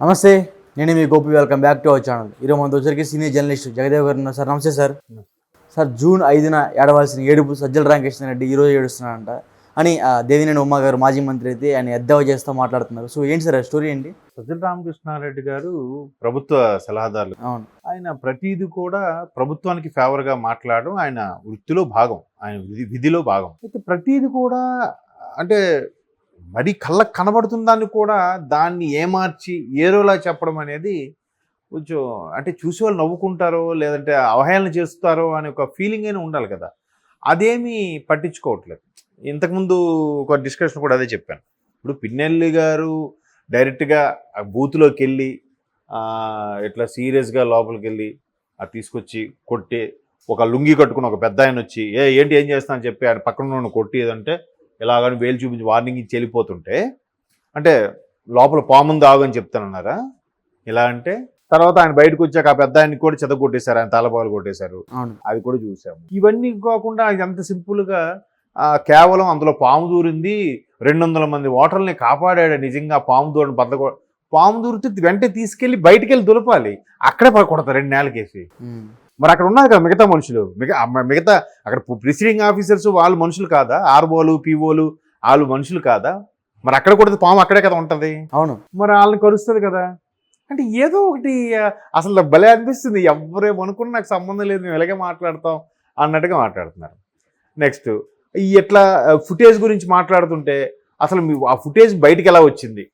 నమస్తే, నేను మీ Gopi. Welcome back to our channel. ఈరోజు మనతో వచ్చరికి సీనియర్ జర్నలిస్ట్ జగదేవ్ గారు ఉన్నారు. సార్ నమస్తే సార్. సార్, జూన్ 5న ఏడవలసిన ఏడుపు సజ్జల రామకృష్ణ రెడ్డి ఈరోజు ఏడుస్తున్నారంట అని దేవినేని ఉమా గారు మాజీ మంత్రి అయితే ఆయన ఎద్దేవా చేస్తూ మాట్లాడుతున్నారు. సో ఏంటి సార్ స్టోరీ ఏంటి? సజ్జల రామకృష్ణారెడ్డి గారు ప్రభుత్వ సలహాదారులు. అవును, ఆయన ప్రతిదీ కూడా ప్రభుత్వానికి ఫేవర్గా మాట్లాడడం ఆయన వృత్తిలో భాగం, ఆయన విధిలో భాగం. అయితే ప్రతిదీ కూడా అంటే మరి కళ్ళకు కనబడుతున్న దాన్ని కూడా దాన్ని ఏమార్చి ఏరోలా చెప్పడం అనేది కొంచెం అంటే చూసి వాళ్ళు నవ్వుకుంటారో లేదంటే అవహేళన చేస్తారో అనే ఒక ఫీలింగ్ అయినా ఉండాలి కదా. అదేమీ పట్టించుకోవట్లేదు. ఇంతకుముందు ఒక డిస్కషన్ కూడా అదే చెప్పాను. ఇప్పుడు పిన్నెల్లి గారు డైరెక్ట్గా బూత్లోకి వెళ్ళి ఇట్లా సీరియస్గా లోపలికి వెళ్ళి తీసుకొచ్చి కొట్టి ఒక లుంగి కట్టుకుని ఒక పెద్ద ఆయన వచ్చి ఏంటి ఏం చేస్తా అని చెప్పి ఆయన పక్కన కొట్టేదంటే ఇలాగని వేలు చూపించి వార్నింగ్ ఇచ్చి వెళ్ళిపోతుంటే అంటే లోపల పాముంది ఆగని చెప్తానన్నారా? ఇలా అంటే తర్వాత ఆయన బయటకు వచ్చాక ఆ పెద్ద ఆయన్ని కూడా చెదగొట్టేశారు, ఆయన తలపాలు కొట్టేశారు. అది కూడా చూసాము. ఇవన్నీ కాకుండా ఎంత సింపుల్గా కేవలం అందులో పాము దూరింది, 200 మంది ఓటర్లని కాపాడాడు. నిజంగా పాము దూరని పాము దూరితే వెంటనే తీసుకెళ్లి బయటికి వెళ్ళి దులపాలి, అక్కడే కొడతారు 2 నెలలకేసి. మరి అక్కడ ఉన్నారు కదా మిగతా మనుషులు, మిగతా అక్కడ ప్రిసైడింగ్ ఆఫీసర్స్ వాళ్ళు మనుషులు కాదా? ఆర్ఓలు పీఓలు వాళ్ళు మనుషులు కాదా? మరి అక్కడ కూడా పాము అక్కడే కదా ఉంటది. అవును, మరి వాళ్ళని కలుస్తుంది కదా. అంటే ఏదో ఒకటి అసలు భలే అనిపిస్తుంది. ఎవరేమనుకున్నా నాకు సంబంధం లేదు, మేము ఇలాగే మాట్లాడతాం అన్నట్టుగా మాట్లాడుతున్నారు. నెక్స్ట్ ఎట్లా ఫుటేజ్ గురించి మాట్లాడుతుంటే అసలు ఆ ఫుటేజ్ బయటికి ఎలా వచ్చింది,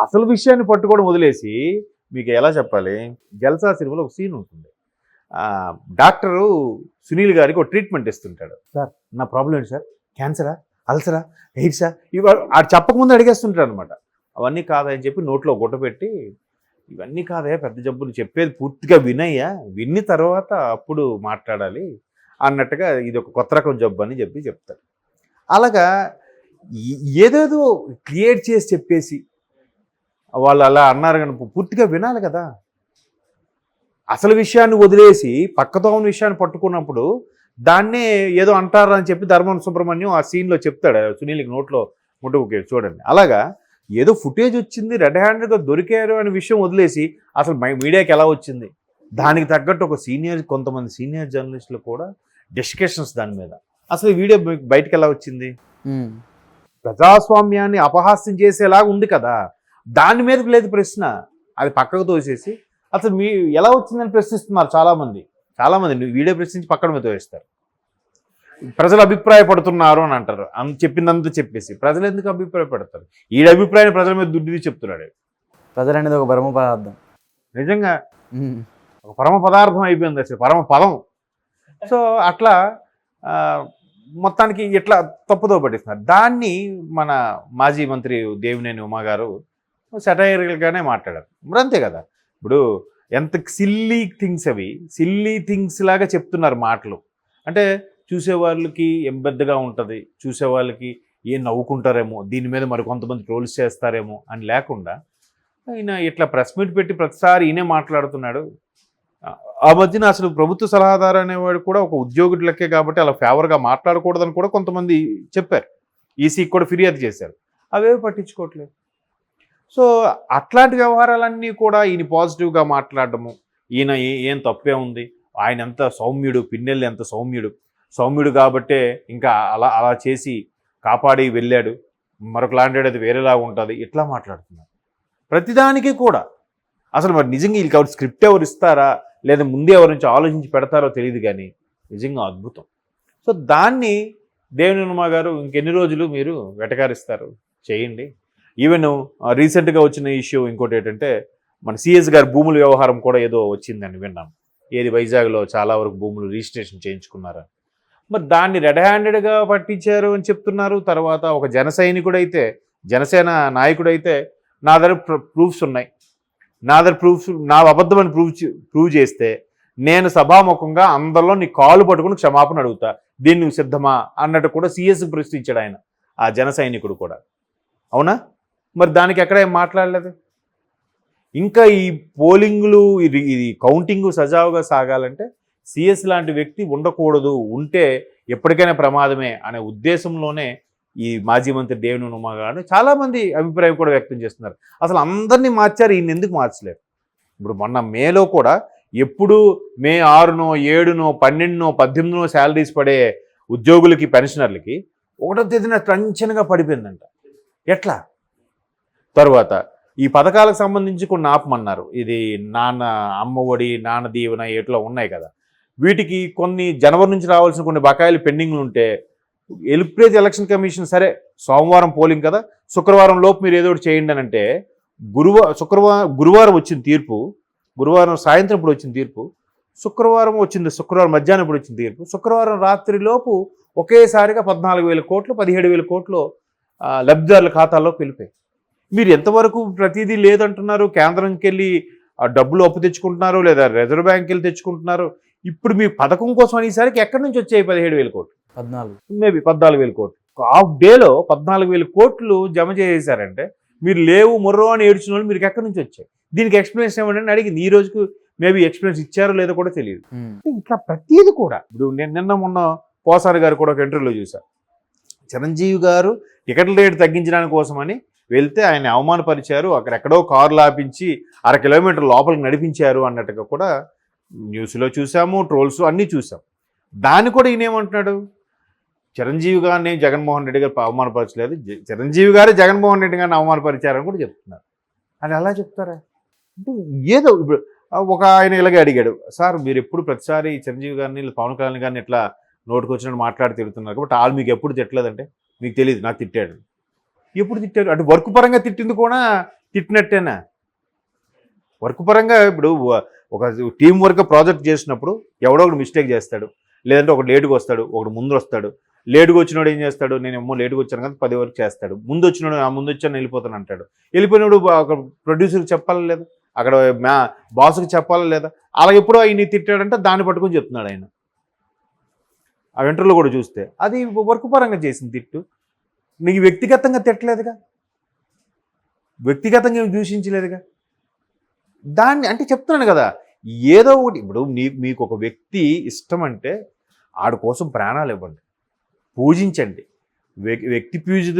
అసలు విషయాన్ని పట్టుకోవడం వదిలేసి మీకు ఎలా చెప్పాలి. జల్సా సినిమాలో ఒక సీన్ ఉంటుంది. డాక్టరు సునీల్ గారికి ఒక ట్రీట్మెంట్ ఇస్తుంటాడు. సార్ నా ప్రాబ్లం ఏంటి సార్? క్యాన్సరా, అల్సరా, ఎయిడ్సా? ఇవి ఆడు చెప్పకముందు అడిగేస్తుంటాడు అనమాట. అవన్నీ కాదని చెప్పి నోట్లో గుడ్డ పెట్టి ఇవన్నీ కాదయ్యా పెద్ద జబ్బులు, చెప్పేది పూర్తిగా వినయ్యా, విన్ని తర్వాత అప్పుడు మాట్లాడాలి అన్నట్టుగా ఇది ఒక కొత్త రకం జబ్బు అని చెప్తారు. అలాగా ఏదేదో క్రియేట్ చేసి చెప్పేసి వాళ్ళు అలా అన్నారు కానీ పూర్తిగా వినాలి కదా. అసలు విషయాన్ని వదిలేసి పక్కతో ఉన్న విషయాన్ని పట్టుకున్నప్పుడు దాన్నే ఏదో అంటారు అని చెప్పి ధర్మం సుబ్రహ్మణ్యం ఆ సీన్లో చెప్తాడు సునీల్కి నోట్లో ముట్టుకు చూడండి. అలాగా ఏదో ఫుటేజ్ వచ్చింది, రెడ్ హ్యాండెడ్గా దొరికారు అనే విషయం వదిలేసి అసలు మీడియాకి ఎలా వచ్చింది, దానికి తగ్గట్టు కొంతమంది సీనియర్ జర్నలిస్టులు కూడా డిస్కషన్స్ దాని మీద అసలు వీడియో బయటకు ఎలా వచ్చింది, ప్రజాస్వామ్యాన్ని అపహాస్యం చేసేలాగా ఉంది కదా. దాని మీద లేదు ప్రశ్న, అది పక్కకు తోసేసి అసలు ఎలా వచ్చిందని ప్రశ్నిస్తున్నారు చాలామంది. వీడియో ప్రశ్నించి పక్కన మీద తోసేస్తారు. ప్రజలు అభిప్రాయపడుతున్నారు అని అంటారు. చెప్పిందంతా చెప్పేసి ప్రజలు ఎందుకు అభిప్రాయపడతారు? ఈ అభిప్రాయాన్ని ప్రజల మీద దుడ్డిది చెప్తున్నాడు. ప్రజలు అనేది ఒక పరమ పదార్థం, నిజంగా ఒక పరమ పదార్థం అయిపోయింది, అసలు పరమ పదం. సో అట్లా మొత్తానికి ఇట్లా తప్పుదో పట్టిస్తున్నారు. దాన్ని మన మాజీ మంత్రి దేవినేని ఉమా గారు సెటైర్గానే మాట్లాడారు. మరి అంతే కదా. ఇప్పుడు ఎంత సిల్లీ థింగ్స్, అవి సిల్లీ థింగ్స్ లాగా చెప్తున్నారు మాటలు. అంటే చూసేవాళ్ళకి ఎంబెద్దగా ఉంటుంది, చూసేవాళ్ళకి ఏం నవ్వుకుంటారేమో, దీని మీద మరి కొంతమంది ట్రోల్స్ చేస్తారేమో అని లేకుండా ఆయన ఇట్లా ప్రెస్ మీట్ పెట్టి ప్రతిసారి ఈయనే మాట్లాడుతున్నాడు. ఆ మధ్యన అసలు ప్రభుత్వ సలహాదారు అనేవాడు కూడా ఒక ఉద్యోగుడి లెక్కే కాబట్టి అలా ఫేవర్గా మాట్లాడకూడదని కూడా కొంతమంది చెప్పారు. ఈసీకి కూడా ఫిర్యాదు చేశారు. అవేవి పట్టించుకోవట్లేదు. సో అట్లాంటి వ్యవహారాలన్నీ కూడా ఈయన పాజిటివ్గా మాట్లాడడము, ఈయన ఏం తప్పే ఉంది, ఆయన ఎంత సౌమ్యుడు, పిన్నెల్లి ఎంత సౌమ్యుడు కాబట్టే ఇంకా అలా చేసి కాపాడి వెళ్ళాడు, మరొక లాంటి అది వేరేలా ఉంటుంది, ఇట్లా మాట్లాడుతున్నారు ప్రతిదానికి కూడా. అసలు మరి నిజంగా వీళ్ళకి ఎవరు స్క్రిప్ట్ ఎవరు ఇస్తారా లేదా ముందే ఎవరి నుంచి ఆలోచించి పెడతారో తెలియదు, కానీ నిజంగా అద్భుతం. సో దాన్ని దేవినేని ఉమా గారు ఇంకెన్ని రోజులు మీరు వెటకారిస్తారు, చేయండి. ఈవెన్ రీసెంట్గా వచ్చిన ఇష్యూ ఇంకోటి ఏంటంటే మన సిఎస్ గారి భూముల వ్యవహారం కూడా ఏదో వచ్చిందని విన్నాం. ఏది వైజాగ్లో చాలా వరకు భూములు రిజిస్ట్రేషన్ చేయించుకున్నారా, మరి దాన్ని రెడ్ హ్యాండెడ్గా పట్టించారు అని చెప్తున్నారు. తర్వాత ఒక జనసేన నాయకుడైతే నా దగ్గర ప్రూఫ్స్ ఉన్నాయి, నా అబద్ధమని ప్రూవ్ చేస్తే నేను సభాముఖంగా అందరిలో నీ కాలు పట్టుకుని క్షమాపణ అడుగుతా, దీన్ని నువ్వు సిద్ధమా అన్నట్టు కూడా సిఎస్ ప్రశ్నించాడు ఆయన, ఆ జన సైనికుడు కూడా. అవునా? మరి దానికి ఎక్కడ ఏం మాట్లాడలేదు. ఇంకా ఈ పోలింగ్లు ఇది కౌంటింగ్ సజావుగా సాగాలంటే సిఎస్ లాంటి వ్యక్తి ఉండకూడదు, ఉంటే ఎప్పటికైనా ప్రమాదమే అనే ఉద్దేశంలోనే ఈ మాజీ మంత్రి దేవినేని ఉమా గారు చాలామంది అభిప్రాయం కూడా వ్యక్తం చేస్తున్నారు. అసలు అందరినీ మార్చారు, ఈయన ఎందుకు మార్చలేరు? ఇప్పుడు మొన్న మేలో కూడా ఎప్పుడు మే 6నో 7నో 12నో 18నో శాలరీస్ పడే ఉద్యోగులకి పెన్షనర్లకి 1వ తేదీన టంచనగా పడిపోయిందంట. ఎట్లా? తర్వాత ఈ పథకాలకు సంబంధించి కొన్ని ఆపమన్నారు. ఇది నాన్న అమ్మఒడి, నాన్న దీవెన ఇట్లా ఉన్నాయి కదా, వీటికి కొన్ని జనవరి నుంచి రావాల్సిన కొన్ని బకాయిలు పెండింగ్లు ఉంటే ఏప్రిల్ ఎలక్షన్ కమిషన్ సరే సోమవారం పోలింగ్ కదా, శుక్రవారం లోపు మీరు ఏదో ఒకటి చేయండి అని అంటే గురువారం వచ్చిన తీర్పు, గురువారం సాయంత్రం ఇప్పుడు వచ్చిన తీర్పు, శుక్రవారం మధ్యాహ్నం ఇప్పుడు వచ్చిన తీర్పు, శుక్రవారం రాత్రి లోపు ఒకేసారిగా 14,000 కోట్లు 17,000 కోట్లు లబ్ధిదారుల ఖాతాల్లోకి వెళ్ళిపోయి. మీరు ఎంతవరకు ప్రతిదీ లేదంటున్నారు? కేంద్రంకి వెళ్ళి డబ్బులు అప్పు తెచ్చుకుంటున్నారు, లేదా రిజర్వ్ బ్యాంక్కి వెళ్ళి తెచ్చుకుంటున్నారు. ఇప్పుడు మీ పథకం కోసం అనేసరికి ఎక్కడి నుంచి వచ్చాయి 17,000 కోట్లు? 14,000 కోట్లు. హాఫ్ డేలో 14,000 కోట్లు జమ చేసేసారంటే మీరు లేవు మొర్రో అని ఏడ్చిన వాళ్ళు మీరు ఎక్కడి నుంచి వచ్చాయి? దీనికి ఎక్స్ప్లెనేషన్ ఇవ్వండి అని అడిగింది. ఈ రోజుకు మేబీ ఎక్స్ప్లెనేషన్ ఇచ్చారో లేదో కూడా తెలియదు. ఇట్లా ప్రతిదీ కూడా ఇప్పుడు నేను నిన్న పోసారి గారు కూడా ఒక ఇంటర్వ్యూలో చూశాను. చిరంజీవి గారు టికెట్ల రేటు తగ్గించడానికి కోసమని వెళ్తే ఆయన అవమానపరిచారు, అక్కడెక్కడో కారులు ఆపించి 1/2 కిలోమీటర్ లోపలికి నడిపించారు అన్నట్టుగా కూడా న్యూస్లో చూసాము, ట్రోల్స్ అన్నీ చూసాం. దాన్ని కూడా ఈయనేమంటున్నాడు, చిరంజీవి గారిని జగన్మోహన్ రెడ్డి గారు అవమానపరచలేదు, చిరంజీవి గారు జగన్మోహన్ రెడ్డి గారిని అవమానపరిచారని కూడా చెప్తున్నారు. అది అలా చెప్తారా? అంటే ఏదో ఇప్పుడు ఒక ఆయన ఇలాగే అడిగాడు, సార్ మీరు ఎప్పుడు ప్రతిసారి చిరంజీవి గారిని పవన్ కళ్యాణ్ గారిని ఇట్లా నోటుకొచ్చినట్టు మాట్లాడి తిడుతున్నారు కాబట్టి వాళ్ళు మీకు ఎప్పుడు తిట్టలేదంటే మీకు తెలియదు, నాకు తిట్టాడు. ఎప్పుడు తిట్టారు? అంటే వర్క్ పరంగా తిట్టింది కూడా తిట్టినట్టేనా? వర్క్ పరంగా ఇప్పుడు ఒక టీం వర్క్ ప్రాజెక్ట్ చేసినప్పుడు ఎవడో ఒకటి మిస్టేక్ చేస్తాడు, లేదంటే ఒకటి లేటుగా వస్తాడు, ఒకటి ముందు వస్తాడు. లేటుగా వచ్చినోడు ఏం చేస్తాడు, నేను ఏమో లేటుగా వచ్చాను కదా 10 వరకు చేస్తాడు. ముందు వచ్చినోడు ముందు వచ్చాను వెళ్ళిపోతాను అంటాడు. వెళ్ళిపోయినప్పుడు ఒక ప్రొడ్యూసర్కి చెప్పాలా లేదా, అక్కడ బాస్కి చెప్పాలా లేదా? అలా ఎప్పుడో ఆయన తిట్టాడంటే దాన్ని పట్టుకొని చెప్తున్నాడు ఆయన. ఆ ఇంటర్వ్యూలో కూడా చూస్తే అది వర్క్ పరంగా చేసిన తిట్టు, నీకు వ్యక్తిగతంగా తిట్టలేదుగా, వ్యక్తిగతంగా దూషించలేదుగా. దాన్ని అంటే చెప్తున్నాను కదా, ఏదో ఒకటి ఇప్పుడు మీకు ఒక వ్యక్తి ఇష్టం అంటే ఆడి కోసం ప్రాణాలు ఇవ్వండి, పూజించండి. వ్యక్తి పూజిత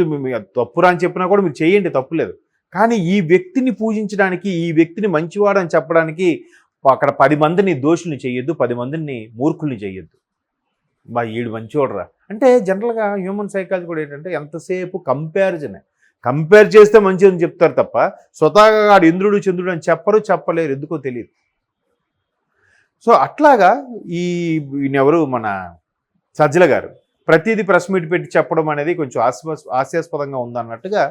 తప్పురా అని చెప్పినా కూడా మీరు చేయండి, తప్పులేదు. కానీ ఈ వ్యక్తిని పూజించడానికి, ఈ వ్యక్తిని మంచివాడని చెప్పడానికి అక్కడ 10 మందిని దోషుల్ని చేయొద్దు, 10 మందిని మూర్ఖుల్ని చేయొద్దు. ఈడు మంచివాడరా అంటే జనరల్గా హ్యూమన్ సైకాలజీ కూడా ఏంటంటే ఎంతసేపు కంపేర్ చేస్తే మంచిదని చెప్తారు తప్ప స్వతహాగా ఆడు ఇంద్రుడు చంద్రుడు అని చెప్పలేరు, ఎందుకో తెలియదు. సో అట్లాగా ఈయనెవరు మన సజ్జల గారు ప్రతిదీ ప్రెస్ మీట్ పెట్టి చెప్పడం అనేది కొంచెం హాస్యాస్పదంగా ఉందన్నట్టుగా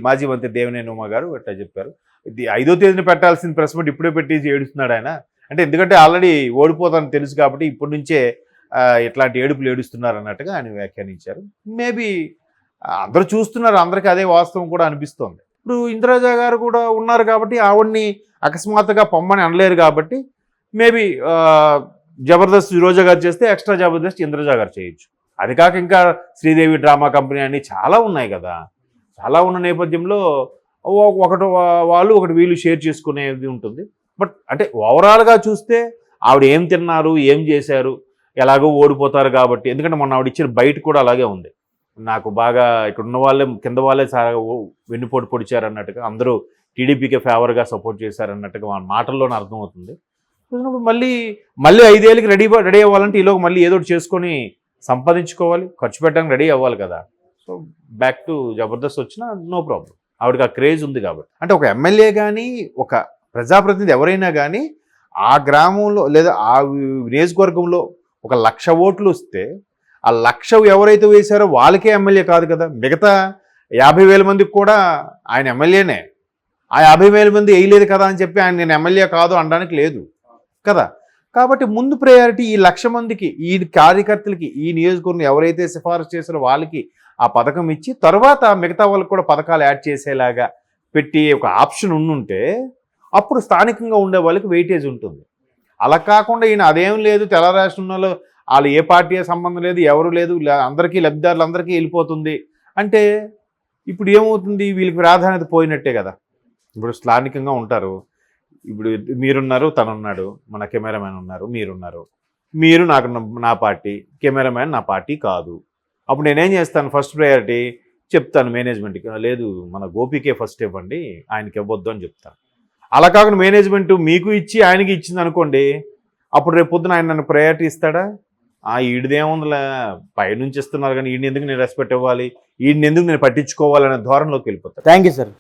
మాజీ మంత్రి దేవినేని ఉమా గారు అట్లా చెప్పారు. ఇది 5వ తేదీన పెట్టాల్సిన ప్రెస్ మీట్ ఇప్పుడే పెట్టి ఏడుస్తున్నాడు ఆయన. అంటే ఎందుకంటే ఆల్రెడీ ఓడిపోతానని తెలుసు కాబట్టి ఇప్పటి నుంచే ఇట్లాంటి ఏడుపులు ఏడుస్తున్నారు అన్నట్టుగా ఆయన వ్యాఖ్యానించారు. మేబీ అందరూ చూస్తున్నారు, అందరికీ అదే వాస్తవం కూడా అనిపిస్తోంది. ఇప్పుడు ఇంద్రజ గారు కూడా ఉన్నారు కాబట్టి ఆవిడ్ని అకస్మాత్తుగా పొమ్మని అనలేరు కాబట్టి మేబీ జబర్దస్త్ రోజా గారు చేస్తే ఎక్స్ట్రా జబర్దస్త్ ఇంద్రజ గారు చేయొచ్చు. అది కాక ఇంకా శ్రీదేవి డ్రామా కంపెనీ అని చాలా ఉన్నాయి కదా. చాలా ఉన్న నేపథ్యంలో ఒకటి వాళ్ళు ఒకటి వీళ్ళు షేర్ చేసుకునేది ఉంటుంది. బట్ అంటే ఓవరాల్గా చూస్తే ఆవిడ ఏం తిన్నారు, ఏం చేశారు, ఎలాగో ఓడిపోతారు కాబట్టి. ఎందుకంటే మొన్న ఆవిడ ఇచ్చిన బయట కూడా అలాగే ఉంది, నాకు బాగా ఇక్కడ ఉన్న వాళ్ళే కింద వాళ్ళే వెన్నుపోటు పొడిచారు అన్నట్టుగా, అందరూ టీడీపీకే ఫేవర్గా సపోర్ట్ చేశారన్నట్టుగా మన మాటల్లోనే అర్థమవుతుంది. మళ్ళీ 5 ఏళ్ళకి రెడీ అవ్వాలంటే ఈలోగా మళ్ళీ ఏదో ఒకటి చేసుకొని సంపాదించుకోవాలి, ఖర్చు పెట్టడానికి రెడీ అవ్వాలి కదా. సో బ్యాక్ టు జబర్దస్త్ వచ్చినా నో ప్రాబ్లం, ఆవిడకి ఆ క్రేజ్ ఉంది కాబట్టి. అంటే ఒక ఎమ్మెల్యే కానీ ఒక ప్రజాప్రతినిధి ఎవరైనా కానీ ఆ గ్రామంలో లేదా ఆ నియోజకవర్గంలో 1,00,000 ఓట్లు వస్తే ఆ 1,00,000 ఎవరైతే వేశారో వాళ్ళకే ఎమ్మెల్యే కాదు కదా. మిగతా 50,000 మందికి కూడా ఆయన ఎమ్మెల్యేనే. ఆ 50,000 మంది వేయలేదు కదా అని చెప్పి ఆయన నేను ఎమ్మెల్యే కాదు అనడానికి లేదు కదా. కాబట్టి ముందు ప్రయారిటీ ఈ 1,00,000 మందికి, ఈ కార్యకర్తలకి, ఈ నియోజకవర్గం ఎవరైతే సిఫారసు చేశారో వాళ్ళకి ఆ పథకం ఇచ్చి తర్వాత మిగతా వాళ్ళకి కూడా పథకాలు యాడ్ చేసేలాగా పెట్టి ఒక ఆప్షన్ ఉండుంటే అప్పుడు స్థానికంగా ఉండే వాళ్ళకి వెయిటేజ్ ఉంటుంది. అలా కాకుండా ఈయన అదేం లేదు, తెల్ల రాష్ట్రంలో వాళ్ళు ఏ పార్టీ సంబంధం లేదు, ఎవరు లేదు, అందరికీ లబ్ధిదారులందరికీ వెళ్ళిపోతుంది అంటే ఇప్పుడు ఏమవుతుంది, వీళ్ళకి ప్రాధాన్యత పోయినట్టే కదా. ఇప్పుడు స్థానికంగా ఉంటారు, ఇప్పుడు మీరున్నారు, తనున్నాడు, మన కెమెరామ్యాన్ ఉన్నారు, మీరున్నారు, మీరు నా పార్టీ, కెమెరామ్యాన్ నా పార్టీ కాదు. అప్పుడు నేనేం చేస్తాను, ఫస్ట్ ప్రయారిటీ చెప్తాను మేనేజ్మెంట్కి, లేదు మన గోపికే ఫస్ట్ ఇవ్వండి, ఆయనకి ఇవ్వద్దు అని చెప్తాను. అలా కాకుండా మేనేజ్మెంట్ మీకు ఇచ్చి ఆయనకి ఇచ్చింది అనుకోండి, అప్పుడు రేపు పొద్దున ఆయన నన్ను ప్రయారిటీ ఇస్తాడా? ఈడిదేముందిలే, పైనుంచి ఇస్తున్నారు కానీ ఈయన ఎందుకు నేను రెస్పెక్ట్ ఇవ్వాలి, ఈయన ఎందుకు నేను పట్టించుకోవాలనే ధోరణిలోకి వెళ్ళిపోతాను. Thank you sir.